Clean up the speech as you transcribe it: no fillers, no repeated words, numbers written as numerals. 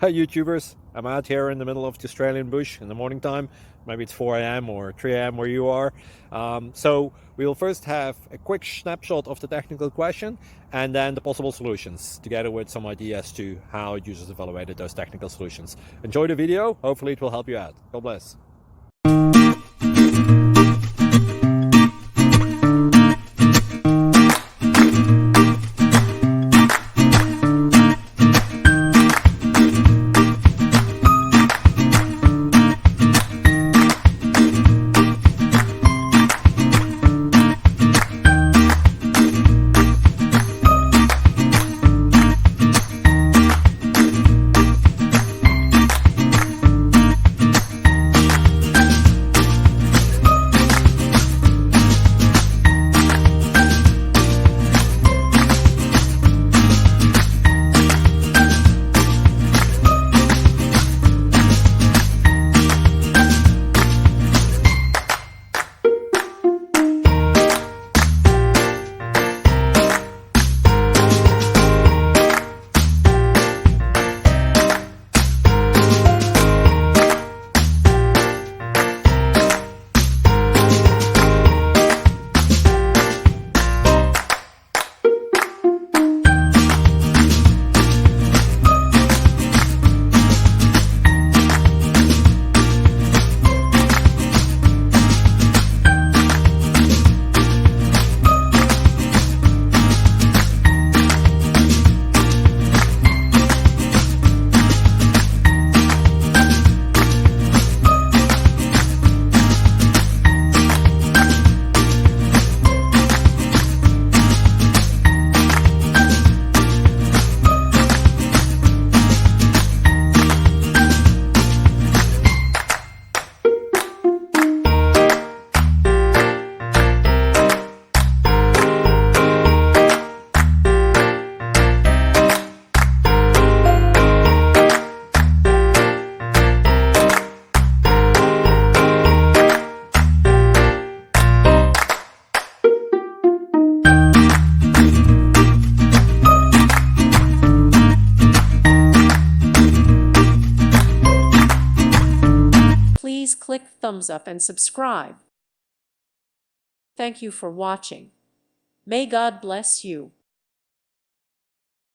Hi YouTubers, I'm out here in the middle of the Australian bush in the morning time. Maybe it's 4 a.m. or 3 a.m. where you are. So we will first have a quick snapshot of the technical question and then the possible solutions, together with some ideas to how users evaluated those technical solutions. Enjoy the video, hopefully it will help you out. God bless. Please click thumbs up and subscribe. Thank you for watching. May God bless you.